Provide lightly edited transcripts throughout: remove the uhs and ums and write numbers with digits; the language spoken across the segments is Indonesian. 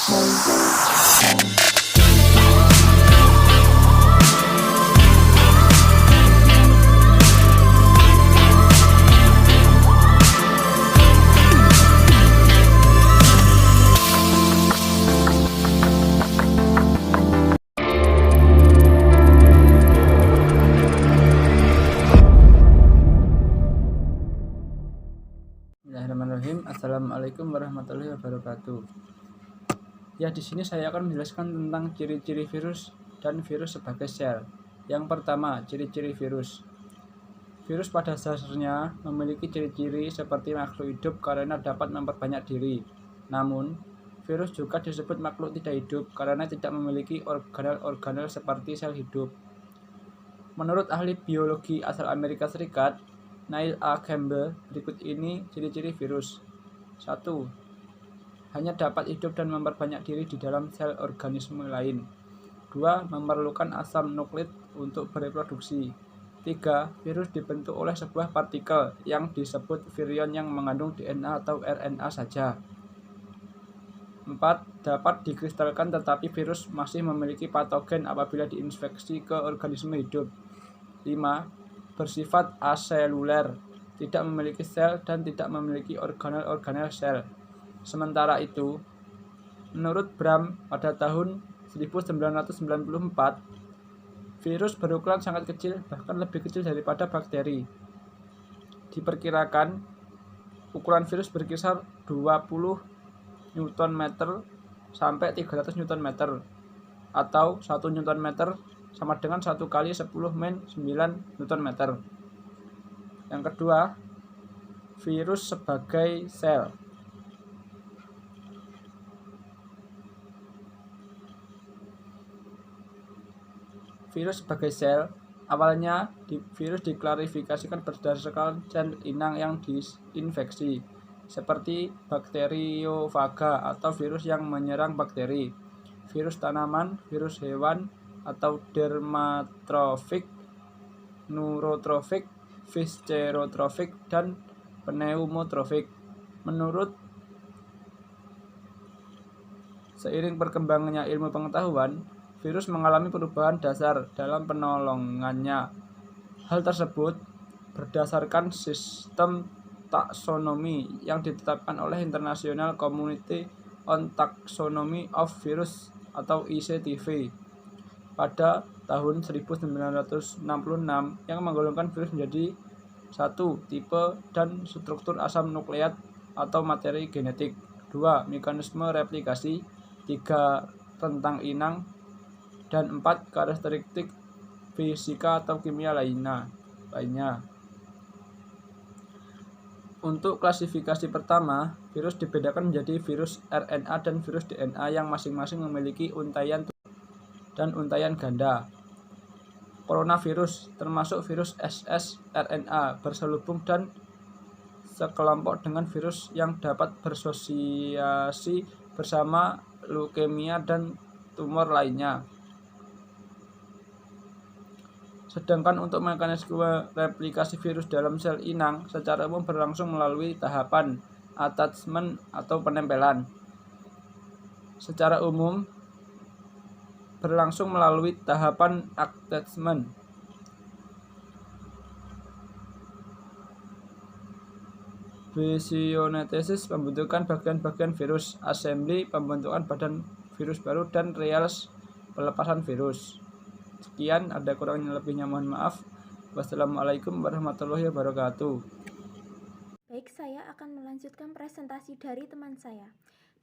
Bismillahirrahmanirrahim. Assalamualaikum warahmatullahi wabarakatuh. Ya, di sini saya akan menjelaskan tentang ciri-ciri virus dan virus sebagai sel. Yang pertama, ciri-ciri virus. Virus pada dasarnya memiliki ciri-ciri seperti makhluk hidup karena dapat memperbanyak diri. Namun, virus juga disebut makhluk tidak hidup karena tidak memiliki organel-organel seperti sel hidup. Menurut ahli biologi asal Amerika Serikat, Neil A. Campbell, berikut ini ciri-ciri virus. 1. Hanya dapat hidup dan memperbanyak diri di dalam sel organisme lain. 2. Memerlukan asam nukleik untuk bereproduksi. 3. Virus dibentuk oleh sebuah partikel yang disebut virion yang mengandung DNA atau RNA saja. 4. Dapat dikristalkan tetapi virus masih memiliki patogen apabila diinfeksi ke organisme hidup. 5. Bersifat aseluler, tidak memiliki sel dan tidak memiliki organel-organel sel. Sementara itu, menurut Bram pada tahun 1994, virus berukuran sangat kecil, bahkan lebih kecil daripada bakteri. Diperkirakan, ukuran virus berkisar 20 Nm sampai 300 Nm, atau 1 Nm sama dengan 1 kali 10 min 9 Nm. Yang kedua, virus sebagai sel. Virus sebagai sel, awalnya virus diklasifikasikan berdasarkan sel inang yang diinfeksi, seperti bakteriofaga atau virus yang menyerang bakteri, virus tanaman, virus hewan, atau dermatofik, neurotrofik, viscerotrofik, dan pneumotrofik. Seiring perkembangannya ilmu pengetahuan, virus mengalami perubahan dasar dalam penolongannya. Hal tersebut berdasarkan sistem taksonomi yang ditetapkan oleh International Community on Taxonomy of Virus atau ICTV pada tahun 1966 yang menggolongkan virus menjadi 1. Tipe dan struktur asam nukleat atau materi genetik. 2. Mekanisme replikasi. 3. Rentang inang. Dan 4. Karakteristik fisika atau kimia lainnya. Untuk klasifikasi pertama, virus dibedakan menjadi virus RNA dan virus DNA yang masing-masing memiliki untaian dan untaian ganda. Coronavirus termasuk virus SS RNA berselubung dan sekelompok dengan virus yang dapat bersosiasi bersama leukemia dan tumor lainnya. Sedangkan untuk mekanisme replikasi virus dalam sel inang secara umum berlangsung melalui tahapan attachment atau penempelan. Secara umum berlangsung melalui tahapan attachment. Biosynthesis pembentukan bagian-bagian virus, assembly pembentukan badan virus baru, dan reals pelepasan virus. Sekian, ada kurangnya lebihnya mohon maaf. Wassalamualaikum warahmatullahi wabarakatuh. Baik, saya akan melanjutkan presentasi dari teman saya.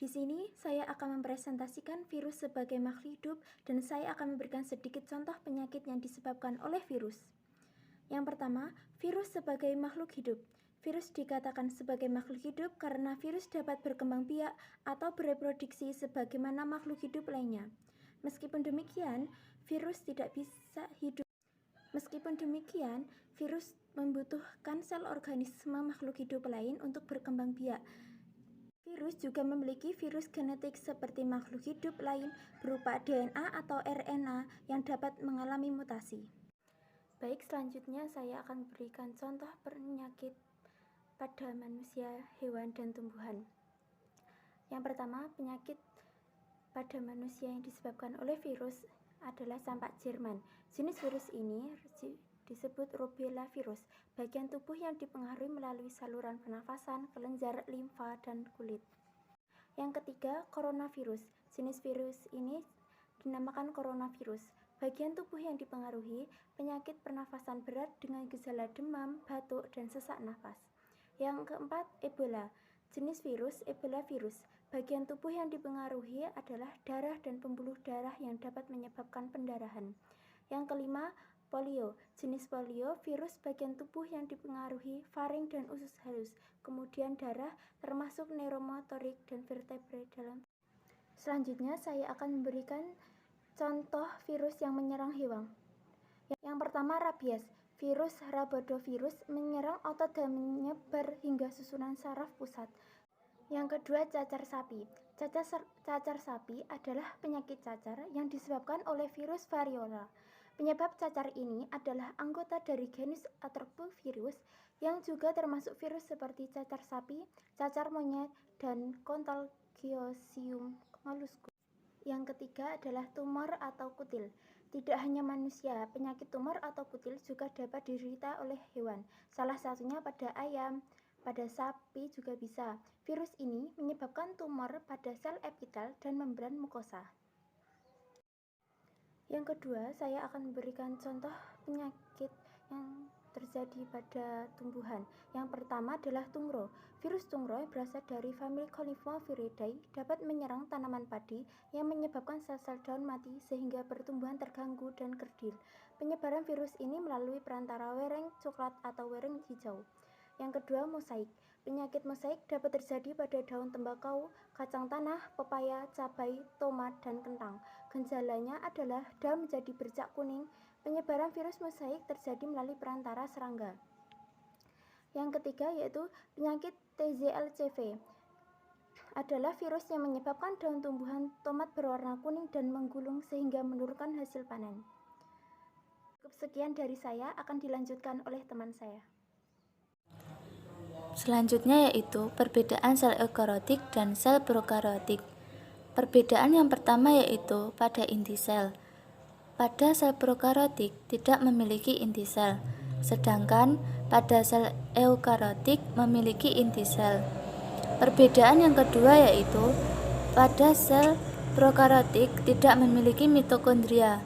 Di sini saya akan mempresentasikan virus sebagai makhluk hidup dan saya akan memberikan sedikit contoh penyakit yang disebabkan oleh virus. Yang pertama, virus sebagai makhluk hidup. Virus dikatakan sebagai makhluk hidup karena virus dapat berkembang biak atau bereproduksi sebagaimana makhluk hidup lainnya. Meskipun demikian, virus membutuhkan sel organisme makhluk hidup lain untuk berkembang biak. Virus juga memiliki virus genetik seperti makhluk hidup lain berupa DNA atau RNA yang dapat mengalami mutasi. Baik, selanjutnya saya akan berikan contoh penyakit pada manusia, hewan, dan tumbuhan. Yang pertama, penyakit pada manusia yang disebabkan oleh virus adalah campak Jerman. Jenis virus ini disebut rubella virus. Bagian tubuh yang dipengaruhi melalui saluran pernafasan, kelenjar, limfa, dan kulit. Yang ketiga, coronavirus. Jenis virus ini dinamakan coronavirus. Bagian tubuh yang dipengaruhi penyakit pernafasan berat dengan gejala demam, batuk, dan sesak nafas. Yang keempat, Ebola. Jenis virus Ebola virus. Bagian tubuh yang dipengaruhi adalah darah dan pembuluh darah yang dapat menyebabkan pendarahan. Yang kelima, polio. Jenis polio virus bagian tubuh yang dipengaruhi faring dan usus halus, kemudian darah termasuk neuromotorik dan vertebrae dalam. Selanjutnya saya akan memberikan contoh virus yang menyerang hewan. Yang pertama, rabies. Virus Rhabdovirus menyerang otot dan menyebar hingga susunan saraf pusat. Yang kedua, cacar sapi. Cacar sapi adalah penyakit cacar yang disebabkan oleh virus variola. Penyebab cacar ini adalah anggota dari genus Artovirus yang juga termasuk virus seperti cacar sapi, cacar monyet, dan Contagiosium molluscum. Yang ketiga adalah tumor atau kutil. Tidak hanya manusia, penyakit tumor atau kutil juga dapat diderita oleh hewan. Salah satunya pada ayam, pada sapi juga bisa. Virus ini menyebabkan tumor pada sel epitel dan membran mukosa. Yang kedua, saya akan memberikan contoh penyakit yang terjadi pada tumbuhan. Yang pertama adalah tungro. Virus tungro yang berasal dari famili Conifolidae dapat menyerang tanaman padi yang menyebabkan sel-sel daun mati sehingga pertumbuhan terganggu dan kerdil. Penyebaran virus ini melalui perantara wereng coklat atau wereng hijau. Yang kedua, mosaik. Penyakit mosaik dapat terjadi pada daun tembakau, kacang tanah, pepaya, cabai, tomat, dan kentang. Gejalanya adalah daun menjadi bercak kuning. Penyebaran virus mosaik terjadi melalui perantara serangga. Yang ketiga yaitu penyakit TZLCV. Adalah virus yang menyebabkan daun tumbuhan tomat berwarna kuning dan menggulung sehingga menurunkan hasil panen. Cukup sekian dari saya, akan dilanjutkan oleh teman saya. Selanjutnya yaitu perbedaan sel eukariotik dan sel prokariotik. Perbedaan yang pertama yaitu pada inti sel. Pada sel prokariotik tidak memiliki inti sel, sedangkan pada sel eukariotik memiliki inti sel. Perbedaan yang kedua yaitu pada sel prokariotik tidak memiliki mitokondria,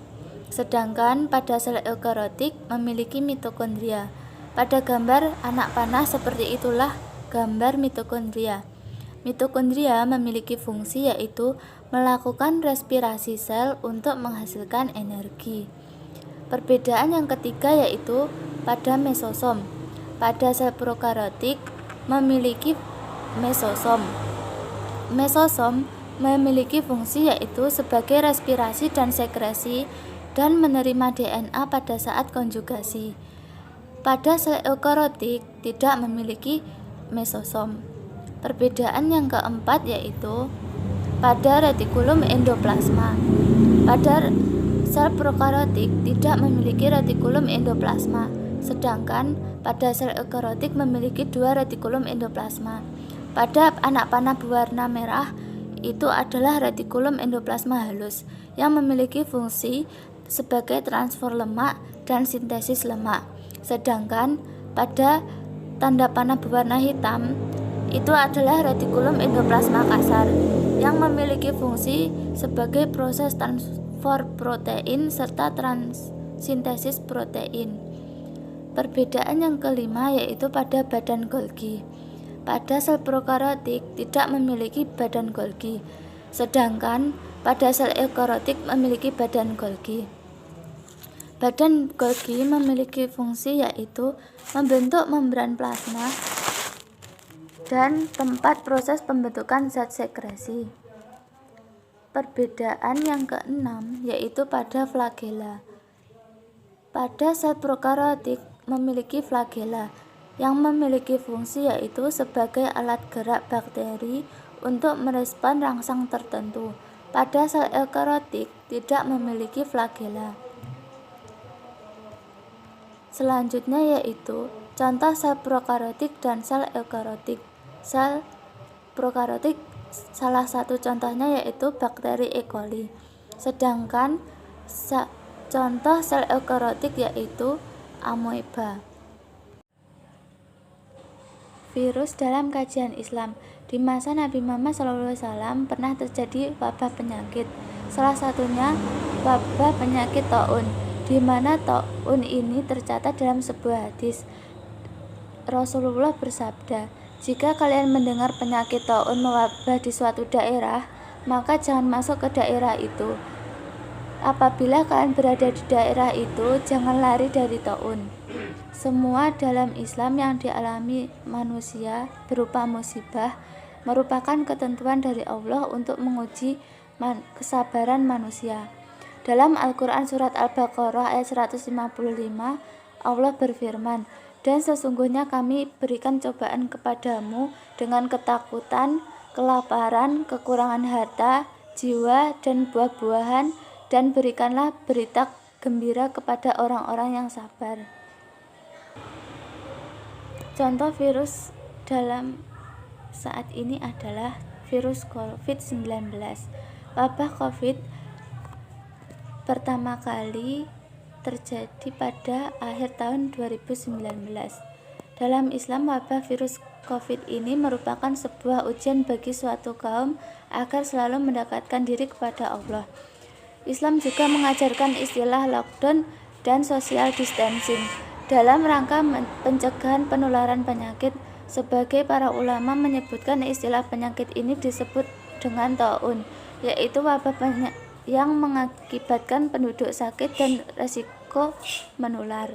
sedangkan pada sel eukariotik memiliki mitokondria. Pada gambar anak panah seperti itulah gambar mitokondria. Mitokondria memiliki fungsi yaitu melakukan respirasi sel untuk menghasilkan energi. Perbedaan yang ketiga yaitu pada mesosom. Pada sel prokariotik memiliki mesosom. Mesosom memiliki fungsi yaitu sebagai respirasi dan sekresi dan menerima DNA pada saat konjugasi. Pada sel eukariotik tidak memiliki mesosom. Perbedaan yang keempat yaitu pada retikulum endoplasma. Pada sel prokariotik tidak memiliki retikulum endoplasma, sedangkan pada sel eukariotik memiliki dua retikulum endoplasma. Pada anak panah berwarna merah itu adalah retikulum endoplasma halus yang memiliki fungsi sebagai transfer lemak dan sintesis lemak. Sedangkan pada tanda panah berwarna hitam itu adalah retikulum endoplasma kasar yang memiliki fungsi sebagai proses transfer protein serta sintesis protein. Perbedaan yang kelima yaitu pada badan Golgi. Pada sel prokariotik tidak memiliki badan Golgi, sedangkan pada sel eukariotik memiliki badan Golgi. Badan Golgi memiliki fungsi yaitu membentuk membran plasma dan tempat proses pembentukan zat sekresi. Perbedaan yang keenam yaitu pada flagela. Pada sel prokariotik memiliki flagela yang memiliki fungsi yaitu sebagai alat gerak bakteri untuk merespon rangsang tertentu. Pada sel eukariotik tidak memiliki flagela. Selanjutnya yaitu contoh sel prokariotik dan sel eukariotik. Sel prokariotik Salah satu contohnya yaitu bakteri E. coli. Sedangkan contoh sel eukariotik yaitu amoeba. Virus dalam kajian Islam. Di masa Nabi Muhammad SAW pernah terjadi wabah penyakit. Salah satunya wabah penyakit taun, di mana taun ini tercatat dalam sebuah hadis. Rasulullah bersabda, "Jika kalian mendengar penyakit taun mewabah di suatu daerah, maka jangan masuk ke daerah itu. Apabila kalian berada di daerah itu, jangan lari dari taun." Semua dalam Islam yang dialami manusia berupa musibah merupakan ketentuan dari Allah untuk menguji kesabaran manusia. Dalam Al-Quran Surat Al-Baqarah ayat 155, Allah berfirman, "Dan sesungguhnya kami berikan cobaan kepadamu dengan ketakutan, kelaparan, kekurangan harta, jiwa, dan buah-buahan, dan berikanlah berita gembira kepada orang-orang yang sabar." Contoh virus dalam saat ini adalah virus COVID-19. Wabah COVID pertama kali terjadi pada akhir tahun 2019. Dalam Islam, wabah virus COVID ini merupakan sebuah ujian bagi suatu kaum agar selalu mendekatkan diri kepada Allah. Islam juga mengajarkan istilah lockdown dan social distancing dalam rangka pencegahan penularan penyakit. Sebagai para ulama menyebutkan istilah penyakit ini disebut dengan taun, yaitu wabah yang mengakibatkan penduduk sakit dan resiko menular.